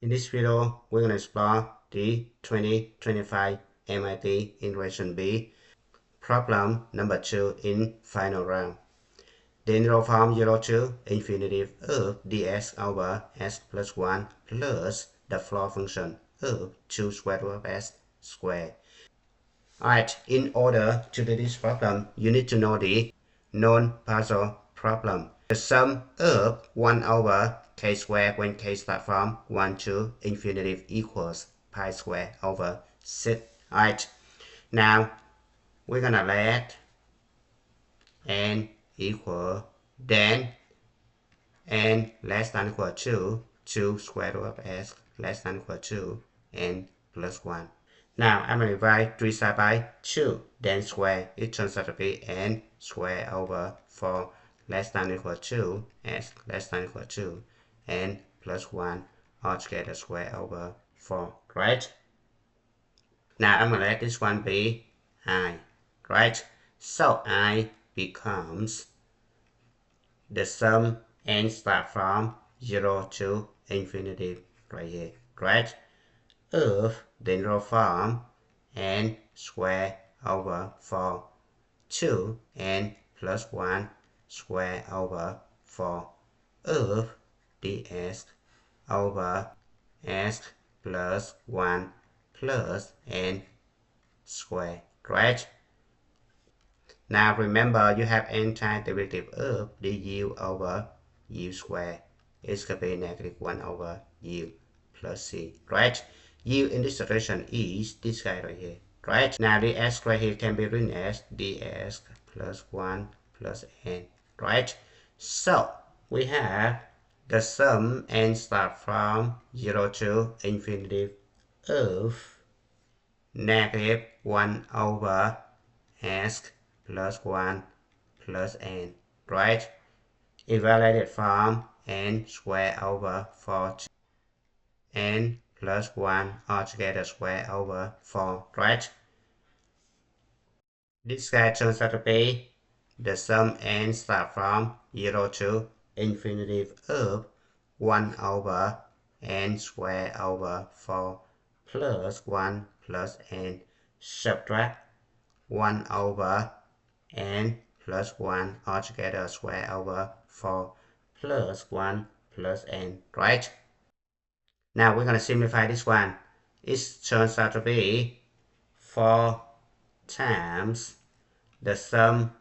In this video, we're going to explore the 2025 MIT Integration B problem number 2 in final round. The integral from 0 to infinity of dx over s plus 1 plus the floor function of 2 square root of s squared. Alright, in order to do this problem, you need to know the known Basel problem. The sum of 1 over k squared when k starts from 1 to infinity equals pi squared over 6. Alright, now we're gonna let n equal then n less than equal to 2 square root of s less than equal to n plus 1. Now I'm going to divide 3 side by 2, then square. It turns out to be n square over 4 less than equal to s less than equal to n plus 1 altogether square over 4, right? Now I'm going to let this one be I, right? So I becomes the sum n start from 0 to infinity right here, right? Of the integral form n square over 4 to n plus 1 square over 4 of dx over s plus 1 plus n square, right? Now remember, you have antiderivative of du over u square. It's going to be negative 1 over u plus c, right? U in this situation is this guy right here, right? Now the s right here can be written as dx plus 1 plus n, right? So we have the sum n start from 0 to infinity of negative 1 over s plus 1 plus n, right? Evaluated from n square over 4 to n plus 1 altogether square over 4, right? This guy turns out to be the sum n start from 0 to infinity of 1 over n square over 4 plus 1 plus n subtract 1 over n plus 1 altogether square over 4 plus 1 plus n, right? Now we're going to simplify this one. It turns out to be 4 times the sum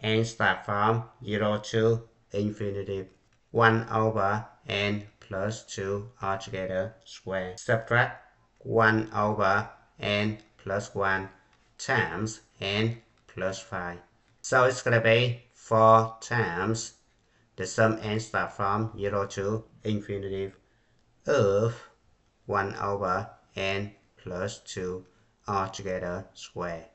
n start from 0 to infinity 1 over n plus 2 altogether square. Subtract 1 over n plus 1 times n plus 5. So it's going to be 4 times the sum n start from 0 to infinity of 1 over n plus 2 altogether square.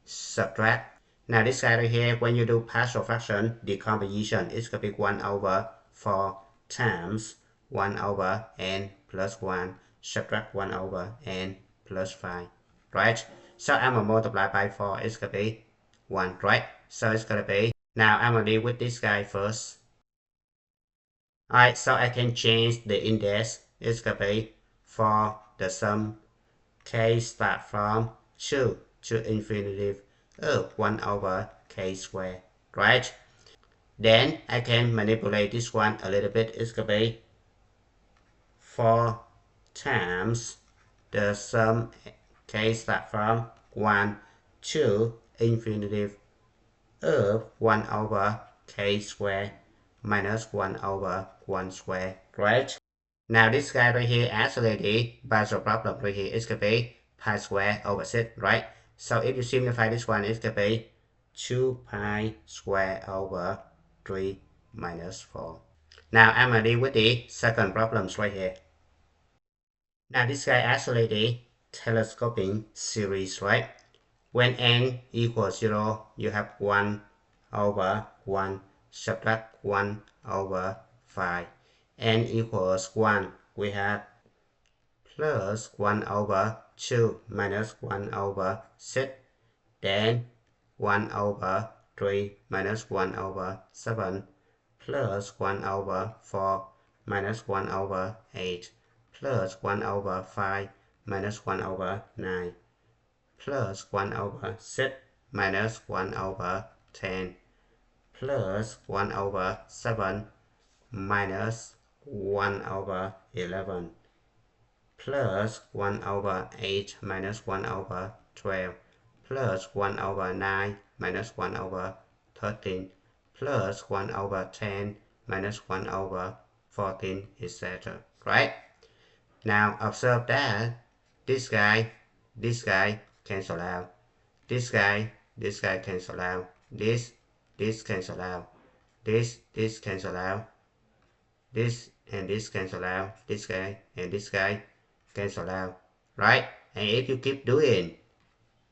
Subtract. Now this guy right here, when you do partial fraction decomposition, it's going to be 1 over 4 times 1 over n plus 1 subtract 1 over n plus 5, right? So I'm going to multiply by 4, it's going to be 1, right? So it's going to be, now I'm going to deal with this guy first. Alright, so I can change the index. It's going to be for the sum k start from 2 to infinity of 1 over k squared, right? Then I can manipulate this one a little bit. It's going to be 4 times the sum k start from 1 to infinity of 1 over k squared minus 1 over 1 squared, right? Now this guy right here, actually the Basel problem right here is going to be pi squared over 6, right? So if you simplify this one, it's going to be 2 pi squared over 3 minus 4. Now I'm going to deal with the second problems right here. Now this guy actually the telescoping series, right? When n equals 0, you have 1 over 1 subtract 1 over 5. N equals 1, we have plus 1 over 2 minus 1 over 6, then 1 over 3 minus 1 over 7 plus 1 over 4 minus 1 over 8 plus 1 over 5 minus 1 over 9 plus 1 over 6 minus 1 over 10 plus 1 over 7 minus 1 over 11 plus 1 over 8 minus 1 over 12 plus 1 over 9 minus 1 over 13 plus 1 over 10 minus 1 over 14, etc. Right? Now observe that this guy cancel out. This guy cancel out. This cancel out. This cancel out. This and this cancel out. This guy and this guy cancel out. Right? And if you keep doing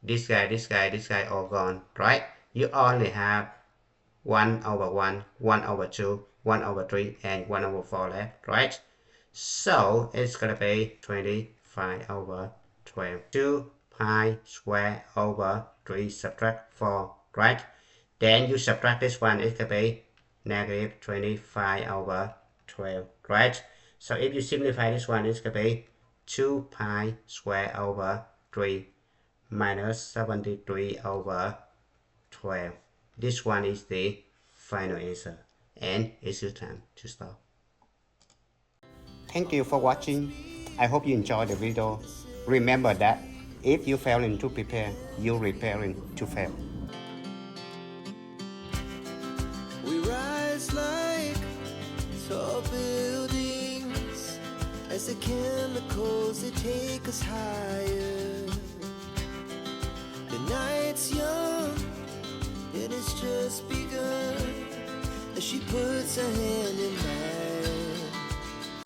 this guy all gone. Right? You only have 1 over 1, 1 over 2, 1 over 3, and 1 over 4 left. Right? So it's going to be 25 over 12. 2 pi square over 3 subtract 4, right? Then you subtract this one, it's going to be negative 25 over 12, right? So if you simplify this one, it's going to be 2 pi square over 3 minus 73 over 12. This one is the final answer. And it's your time to stop. Thank you for watching. I hope you enjoyed the video. Remember that if you failing to prepare, you're preparing to fail. We rise like tall buildings as the chemicals they take us higher. The night's young and it's just begun as she puts her hand in mine.